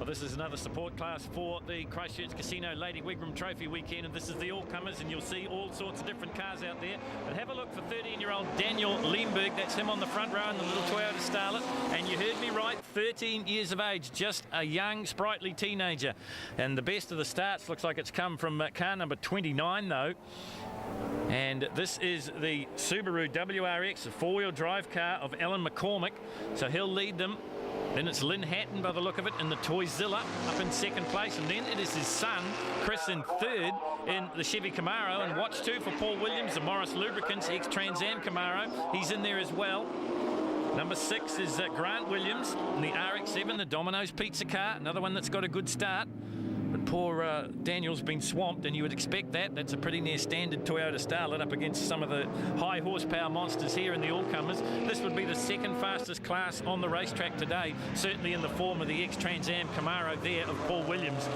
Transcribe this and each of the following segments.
Well, this is another support class for the Christchurch Casino Lady Wigram Trophy weekend, and this is the all-comers, and you'll see all sorts of different cars out there. And have a look for 13-year-old Daniel Lemberg. That's him on the front row in the little Toyota Starlet. And you heard me right, 13 years of age, just a young, sprightly teenager. And the best of the starts looks like it's come from car number 29, though. And this is the Subaru WRX, a four-wheel drive car of Alan McCormick. So he'll lead them. Then it's Lynn Hatton, by the look of it, in the Toyzilla, up in second place. And then it is his son, Chris, in third in the Chevy Camaro. And watch too for Paul Williams, the Morris Lubricants ex-Trans Am Camaro. He's in there as well. Number 6 is Grant Williams in the RX-7, the Domino's pizza car. Another one that's got a good start. But poor Daniel's been swamped, and you would expect that. That's a pretty near standard Toyota Starlet up against some of the high horsepower monsters here in the all-comers. This would be the second fastest class on the racetrack today, certainly in the form of the ex-Trans Am Camaro there of Paul Williams,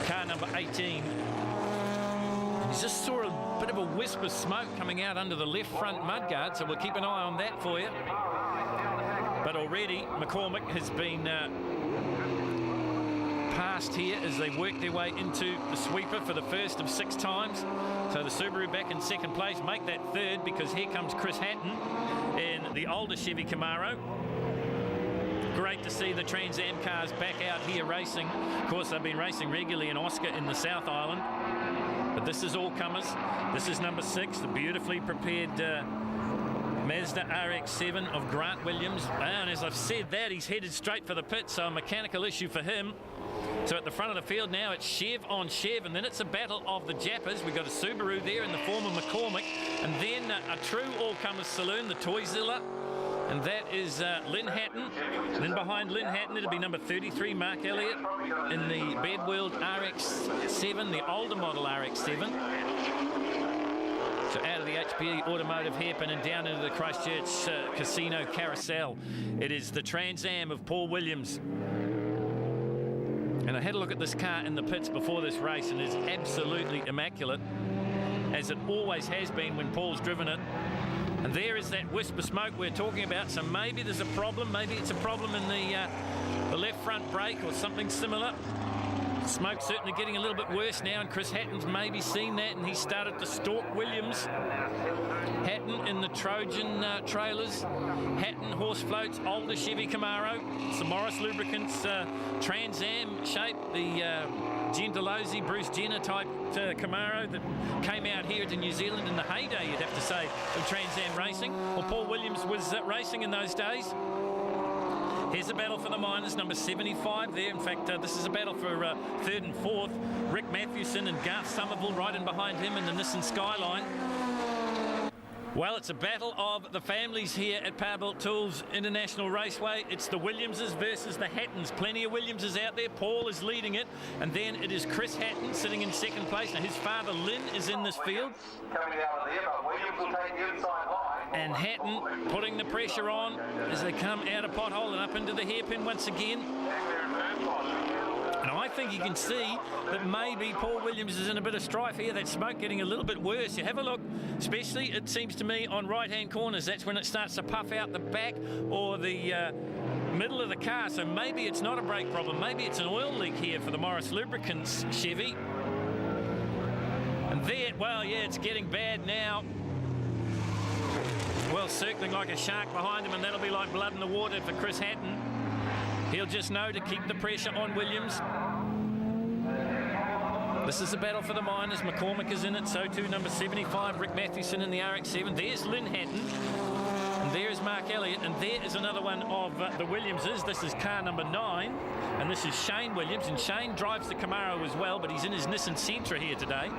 car number 18. You just saw a bit of a wisp of smoke coming out under the left front mudguard, so we'll keep an eye on that for you. But already McCormick has been passed here as they work their way into the sweeper for the first of 6 times. So the Subaru back in second place, make that third, because here comes Chris Hatton in the older Chevy Camaro. Great to see the Trans Am cars back out here racing. Of course, they've been racing regularly in Oscar in the South Island. But this is all comers. This is number 6, the beautifully prepared Mazda RX-7 of Grant Williams. And as I've said that, he's headed straight for the pit, so a mechanical issue for him. So at the front of the field now, it's Chev on Chev, and then it's a battle of the Jappers. We've got a Subaru there in the form of McCormick, and then a true all-comers saloon, the Toyzilla, and that is Lynn Hatton. And then behind Lynn Hatton, it'll be number 33, Mark Elliott, in the Bedworld RX-7, the older model RX-7. So out of the HPE Automotive hairpin and down into the Christchurch Casino Carousel, it is the Trans Am of Paul Williams. And I had a look at this car in the pits before this race, and it's absolutely immaculate, as it always has been when Paul's driven it. And there is that wisp of smoke we're talking about, so maybe there's a problem. Maybe it's a problem in the left front brake or something similar. Smoke's certainly getting a little bit worse now, and Chris Hatton's maybe seen that, and he started to stalk Williams. Hatton in the Trojan trailers. Hatton horse floats, older Chevy Camaro. It's the Morris Lubricants Trans Am shape, the Gentilozzi, Bruce Jenner type Camaro that came out here to New Zealand in the heyday, you'd have to say, of Trans Am racing. Well, Paul Williams was racing in those days. Here's a battle for the minors, number 75 there. In fact, this is a battle for 3rd and 4th. Rick Matthewson and Garth Somerville right in behind him in the Nissan Skyline. Well, it's a battle of the families here at Powerbuilt Tools International Raceway. It's the Williamses versus the Hattons. Plenty of Williamses out there. Paul is leading it. And then it is Chris Hatton sitting in second place. Now, his father, Lynn, is in this field. Coming out of there, but Williams will take the inside line. And Hatton putting the pressure on as they come out of pothole and up into the hairpin once again. And I think you can see that maybe Paul Williams is in a bit of strife here. That smoke getting a little bit worse. You have a look, especially it seems to me on right-hand corners. That's when it starts to puff out the back or the middle of the car. So maybe it's not a brake problem. Maybe it's an oil leak here for the Morris Lubricants Chevy. And there, well, yeah, it's getting bad now. Well, circling like a shark behind him, and that'll be like blood in the water for Chris Hatton. He'll just know to keep the pressure on Williams. This is a battle for the minors. McCormick is in it, so too number 75, Rick Matthewson in the RX-7. There's Lynn Hatton, and there is Mark Elliott, and there is another one of the Williamses. This is car number 9, and this is Shane Williams, and Shane drives the Camaro as well, but he's in his Nissan Sentra here today.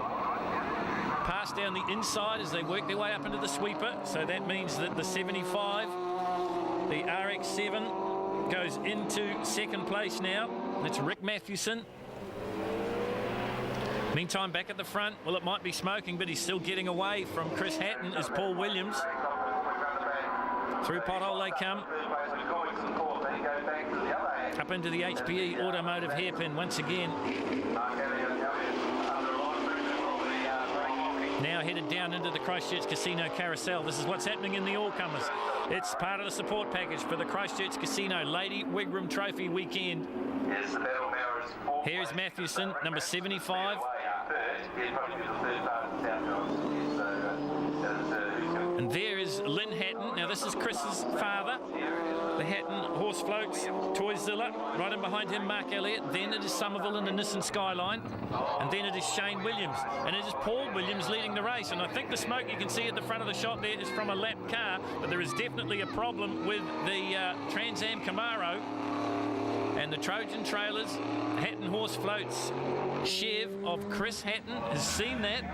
Pass down the inside as they work their way up into the sweeper, so that means that the 75, the RX-7, goes into second place now. That's Rick Matthewson. Meantime, back at the front, well, it might be smoking, but he's still getting away from Chris Hatton as Paul Williams. Through pothole they come. Up into the HPE Automotive hairpin once again. now headed down into the Christchurch Casino Carousel. This is what's happening in the all-comers. It's part of the support package for the Christchurch Casino Lady Wigram Trophy weekend. Here's Matthewson, number 75. And there is Lynn Hatton. Now this is Chris's father. The Hatton horse floats, Toyzilla. Right in behind him, Mark Elliott. Then it is Somerville in the Nissan Skyline. And then it is Shane Williams. And it is Paul Williams leading the race. And I think the smoke you can see at the front of the shot there is from a lap car. But there is definitely a problem with the Trans Am Camaro. And the Trojan trailers, Hatton horse floats. Chev of Chris Hatton has seen that.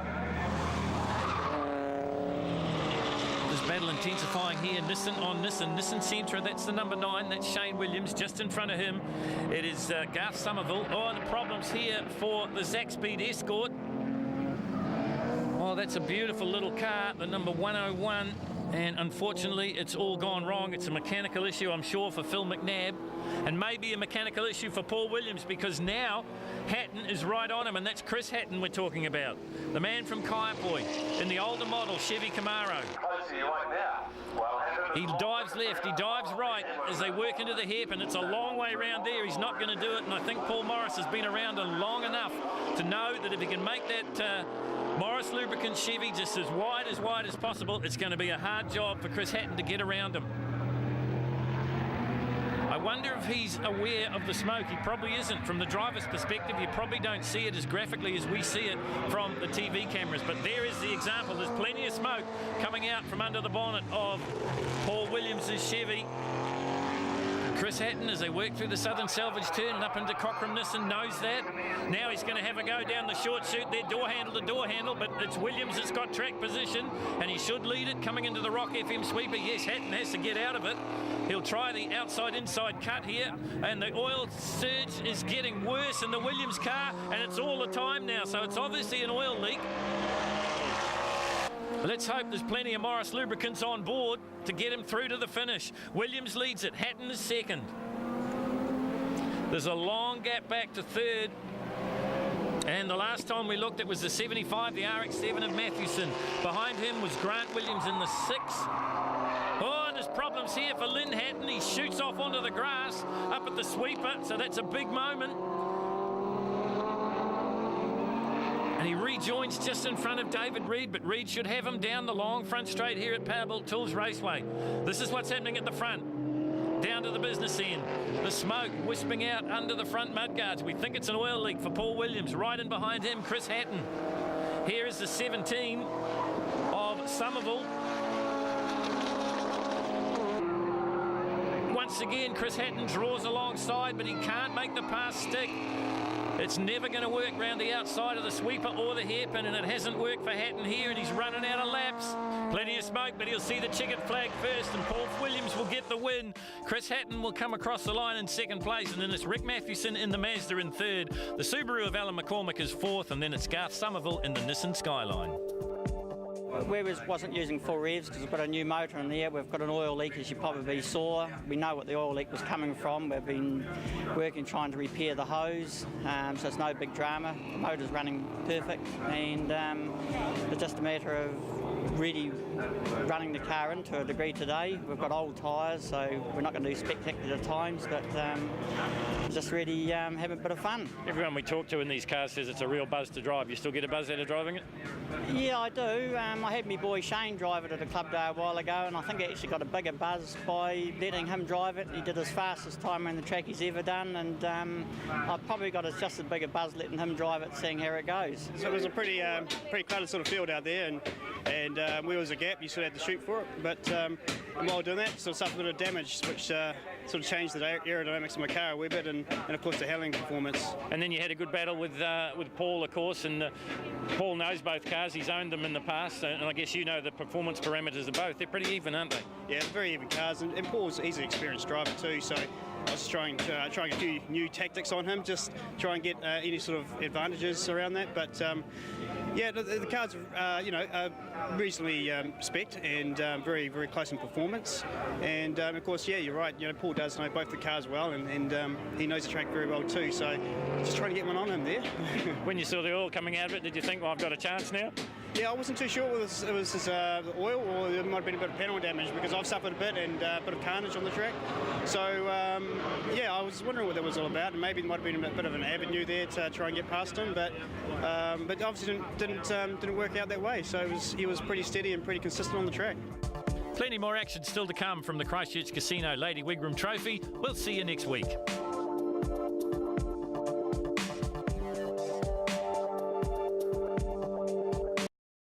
Battle intensifying here, Nissan on Nissan Sentra, that's the number 9, that's Shane Williams. Just in front of him, it is Garth Somerville. Oh, the problems here for the Zac Speed Escort. Oh, that's a beautiful little car, the number 101. And unfortunately, it's all gone wrong. It's a mechanical issue, I'm sure, for Phil McNabb. And maybe a mechanical issue for Paul Williams, because now Hatton is right on him, and that's Chris Hatton we're talking about. The man from Kaiapoi in the older model Chevy Camaro. He dives left, he dives right as they work into the hairpin. It's a long way around there. He's not going to do it, and I think Paul Morris has been around long enough to know that if he can make that Morris Lubricant Chevy just as wide as possible, it's going to be a hard job for Chris Hatton to get around him. I wonder if he's aware of the smoke. He probably isn't. From the driver's perspective, you probably don't see it as graphically as we see it from the TV cameras. But there is the example. There's plenty of smoke coming out from under the bonnet of Paul Williams' Chevy. Chris Hatton, as they work through the Southern Salvage turn and up into Cochrane Nissan, knows that. Now he's going to have a go down the short chute there, door handle to door handle, but it's Williams that's got track position, and he should lead it coming into the Rock FM sweeper. Yes, Hatton has to get out of it. He'll try the outside-inside cut here, and the oil surge is getting worse in the Williams car, and it's all the time now, so it's obviously an oil leak. Let's hope there's plenty of Morris lubricants on board to get him through to the finish. Williams leads it, Hatton is second. There's a long gap back to third. And the last time we looked, it was the 75, the RX-7 of Matthewson. Behind him was Grant Williams in the 6. Oh, and there's problems here for Lynn Hatton. He shoots off onto the grass up at the sweeper, so that's a big moment. And he rejoins just in front of David Reed, but Reed should have him down the long front straight here at Powerbuilt Tools Raceway. This is what's happening at the front, down to the business end. The smoke wisping out under the front mudguards. We think it's an oil leak for Paul Williams. Right in behind him, Chris Hatton. Here is the 17 of Somerville. Once again, Chris Hatton draws alongside, but he can't make the pass stick. It's never going to work round the outside of the sweeper or the hairpin, and it hasn't worked for Hatton here, and he's running out of laps. Plenty of smoke, but he'll see the checkered flag first, and Paul Williams will get the win. Chris Hatton will come across the line in second place, and then it's Rick Matthewson in the Mazda in third. The Subaru of Alan McCormick is fourth, and then it's Garth Somerville in the Nissan Skyline. We wasn't using full revs because we've got a new motor in there. We've got an oil leak, as you probably saw. We know what the oil leak was coming from. We've been working trying to repair the hose, so it's no big drama. The motor's running perfect, and it's just a matter of really running the car in to a degree today. We've got old tyres, so we're not going to do spectacular times, but just really having a bit of fun. Everyone we talk to in these cars says it's a real buzz to drive. You still get a buzz out of driving it? Yeah, I do. I had my boy Shane drive it at a club day a while ago, and I think I actually got a bigger buzz by letting him drive it. He did his fastest time around the track he's ever done, and I've probably got just as big a buzz letting him drive it, seeing how it goes. So it was a pretty cluttered sort of field out there, and where there was a gap, you sort of had to shoot for it. But while doing that, sort of suffered a bit of damage, which sort of changed the aerodynamics of my car a wee bit, and of course the handling performance. And then you had a good battle with Paul, of course, and Paul knows both cars. He's owned them in the past, and I guess you know the performance parameters of both. They're pretty even, aren't they? Yeah, they're very even cars, and he's an experienced driver too, so I was trying a few new tactics on him, just try and get any sort of advantages around that. But yeah, the cars are reasonably spec'd and very, very close in performance. And of course, yeah, you're right. Paul does know both the cars well, and he knows the track very well too. So just trying to get one on him there. When you saw the oil coming out of it, did you think, well, I've got a chance now? Yeah, I wasn't too sure it was his oil or there might have been a bit of panel damage because I've suffered a bit and a bit of carnage on the track. So yeah, I was wondering what that was all about, and maybe there might have been a bit of an avenue there to try and get past him, but obviously didn't work out that way. So he was pretty steady and pretty consistent on the track. Plenty more action still to come from the Christchurch Casino Lady Wigram Trophy. We'll see you next week.